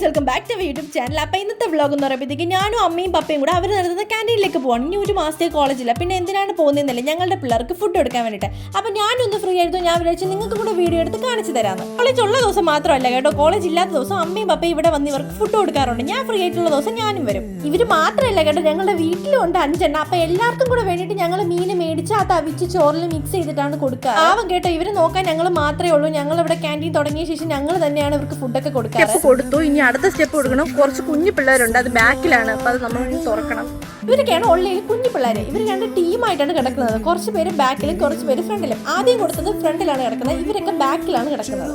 Welcome back to YouTube channel. അപ്പോൾ ഇന്നത്തെ vlog എന്ന് പറയുമ്പോഴത്തേക്ക് ഞാനും അമ്മയും പപ്പയും കൂടെ അവർ നടത്തുന്ന ക്യാൻറ്റീനിലേക്ക് പോകണം. ഇനി ഒരു മാസത്തെ കോളേജില്ല, പിന്നെ എന്തിനാണ് പോകുന്നതെന്നല്ലേ ഞങ്ങളുടെ പിള്ളേർക്ക് ഫുഡ് എടുക്കാൻ വേണ്ടിയിട്ട്. അപ്പോൾ ഞാനൊന്ന് ഫ്രീ ആയിരുന്നു, ഞാൻ വിചാരിച്ചു നിങ്ങൾക്ക് കൂടെ വീഡിയോ എടുത്ത് കാണിച്ചു തരാമെന്ന്. കോളേജ് ഉള്ള ദിവസം മാത്രമല്ല കേട്ടോ, കോളേജ് ഇല്ലാത്ത ദിവസം അമ്മയും പപ്പയും ഇവിടെ വന്ന് ഇവർക്ക് ഫുഡ് കൊടുക്കാറുണ്ട്. ഞാൻ ഫ്രീ ആയിട്ടുള്ള ദിവസം ഞാനും വരും. ഇവർ മാത്രമല്ല കേട്ടോ, ഞങ്ങളുടെ വീട്ടിലും ഉണ്ട് 5 എണ്ണം. അപ്പോൾ എല്ലാവർക്കും കൂടെ വേണ്ടിയിട്ട് ഞങ്ങൾ മീൻ മേടിച്ച് അത് അവിച്ച് ചോറിൽ മിക്സ് ചെയ്തിട്ടാണ് കൊടുക്കുക. ആവും കേട്ടോ, ഇവർ നോക്കാൻ ഞങ്ങൾ മാത്രമേ ഉള്ളൂ. ഞങ്ങൾ ഇവിടെ ക്യാൻറ്റീൻ തുടങ്ങിയ ശേഷം ഞങ്ങൾ തന്നെയാണ് ഇവർക്ക് ഫുഡൊക്കെ കൊടുക്കാറ്. കൊടുത്തു, ഇനി അടുത്ത സ്റ്റെപ്പ് കൊടുക്കണം. കുറച്ച് കുഞ്ഞു പിള്ളേരുണ്ട്, അത് ബാക്കിലാണ്. അപ്പൊ അത് നമ്മൾ തുറക്കണം. ഇവരൊക്കെയാണ് ഉള്ളിൽ കുഞ്ഞു പിള്ളേർ. ഇവർ 2 ടീമായിട്ടാണ് കിടക്കുന്നത്. കുറച്ച് പേര് ബാക്കിലും കുറച്ച് പേര് ഫ്രണ്ടിലും. ആദ്യം കൊടുത്തത് ഫ്രണ്ടിലാണ് കിടക്കുന്നത്, ഇവരൊക്കെ ബാക്കിലാണ് കിടക്കുന്നത്.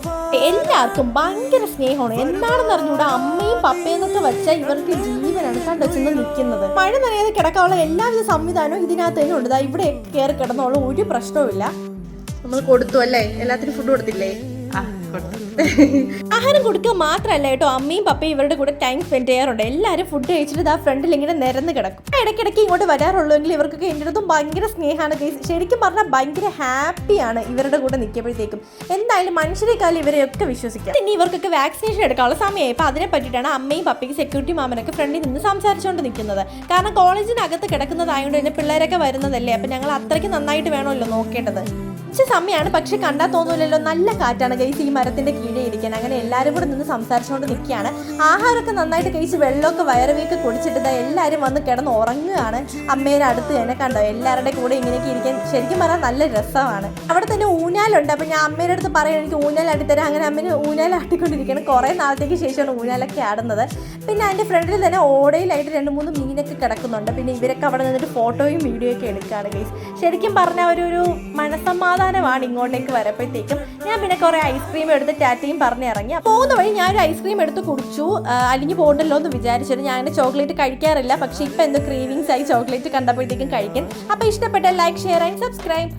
എല്ലാവർക്കും ഭയങ്കര സ്നേഹമാണ്. എന്താണെന്ന് അറിഞ്ഞൂടെ, അമ്മയും പപ്പയെന്നൊക്കെ വെച്ചാൽ ഇവർക്ക് ജീവനാണ് കണ്ടുവെച്ചെന്ന് നിൽക്കുന്നത്. മഴ നനയാതെ കിടക്കാനുള്ള എല്ലാവിധ സംവിധാനവും ഇതിനകത്ത് തന്നെ ഉണ്ട്. ഇവിടെ കയറി കിടന്നുള്ള ഒരു പ്രശ്നവുമില്ല. നമ്മൾ കൊടുത്തു അല്ലേ, എല്ലാത്തിനും ഫുഡ് കൊടുത്തില്ലേ? ആഹാരം കൊടുക്കുക മാത്രമല്ല കേട്ടോ, അമ്മയും പപ്പയും ഇവരുടെ കൂടെ ടൈം സ്പെൻഡ് ചെയ്യാറുണ്ട്. എല്ലാവരും ഫുഡ് കഴിച്ചിട്ട് ആ ഫ്രണ്ടിൽ ഇങ്ങനെ നിരന്ന് കിടക്കും. ഇടയ്ക്കിടയ്ക്ക് ഇങ്ങോട്ട് വരാറുള്ളൂവെങ്കിൽ ഇവർക്കൊക്കെ എൻ്റെ അടുത്തും ഭയങ്കര സ്നേഹമാണ്. ശരിക്കും പറഞ്ഞാൽ ഭയങ്കര ഹാപ്പിയാണ് ഇവരുടെ കൂടെ നിൽക്കുമ്പോഴത്തേക്കും. എന്തായാലും മനുഷ്യരെക്കാളും ഇവരെയൊക്കെ വിശ്വസിക്കാം. ഇനി ഇവർക്കൊക്കെ വാക്സിനേഷൻ എടുക്കാനുള്ള സമയമായി. അപ്പോൾ അതിനെ പറ്റിയിട്ടാണ് അമ്മയും പപ്പയ്ക്ക് സെക്യൂരിറ്റി മാമനൊക്കെ ഫ്രണ്ടിൽ നിന്ന് സംസാരിച്ചുകൊണ്ട് നിൽക്കുന്നത്. കാരണം കോളേജിനകത്ത് കിടക്കുന്നതായതുകൊണ്ട് തന്നെ പിള്ളേരൊക്കെ വരുന്നതല്ലേ, അപ്പം ഞങ്ങൾ അത്രയ്ക്ക് നന്നായിട്ട് വേണമല്ലോ നോക്കേണ്ടത്. സമയമാണ്, പക്ഷെ കണ്ടാൽ തോന്നൂലല്ലോ, നല്ല കാറ്റാണ് ഗൈസ് ഈ മരത്തിന്റെ കീഴേ ഇരിക്കാൻ. അങ്ങനെ എല്ലാവരും കൂടെ നിന്ന് സംസാരിച്ചുകൊണ്ട് നിൽക്കുകയാണ്. ആഹാരമൊക്കെ നന്നായിട്ട് കഴിച്ച് വെള്ളമൊക്കെ വയറുവീക്ക് കുടിച്ചിട്ട് എല്ലാവരും വന്ന് കിടന്ന് ഉറങ്ങുകയാണ്. അമ്മേരെ അടുത്ത് തന്നെ കണ്ടോ, എല്ലാവരുടെ കൂടെ ഇങ്ങനെയൊക്കെ ഇരിക്കാൻ ശരിക്കും പറഞ്ഞാൽ നല്ല രസമാണ്. അവിടെ തന്നെ ഊഞ്ഞാലുണ്ട്. അപ്പം ഞാൻ അമ്മയുടെ അടുത്ത് പറയും എനിക്ക് ഊഞ്ഞാലാട്ടിത്തരാം. അങ്ങനെ അമ്മേന് ഊഞ്ഞാലാട്ടിക്കൊണ്ടിരിക്കുകയാണ്. കുറേ നാളത്തേക്ക് ശേഷമാണ് ഊഞ്ഞാലൊക്കെ ആടുന്നത്. പിന്നെ അതിൻ്റെ ഫ്രണ്ടിൽ തന്നെ ഓടയിലായിട്ട് 2-3 മീനൊക്കെ കിടക്കുന്നുണ്ട്. പിന്നെ ഇവരൊക്കെ അവിടെ നിന്നിട്ട് ഫോട്ടോയും വീഡിയോ ഒക്കെ എടുക്കുകയാണ് ഗൈസ്. ശരിക്കും പറഞ്ഞാൽ ഒരു മനസ്സമാധാനമാണ് ഇങ്ങോട്ടേക്ക് വരപ്പോഴത്തേക്കും. ഞാൻ പിന്നെ കുറേ ഐസ്ക്രീം എടുത്ത് ടാറ്റയും പറഞ്ഞിറങ്ങി. പോകുന്ന വഴി ഞാനൊരു ഐസ്ക്രീം എടുത്ത് കുടിച്ചു. അലിഞ്ഞു പോകണ്ടല്ലോ എന്ന് വിചാരിച്ചിട്ട്. ഞാൻ അങ്ങനെ ചോക്ലേറ്റ് കഴിക്കാറില്ല, പക്ഷേ ഇപ്പം എന്തോ ക്രീവിങ്സ് ആയി ചോക്ലേറ്റ് കണ്ടപ്പോഴത്തേക്കും കഴിക്കാൻ. അപ്പോൾ ഇഷ്ടപ്പെട്ട ലൈക്ക്, ഷെയർ ആൻഡ് സബ്സ്ക്രൈബ്.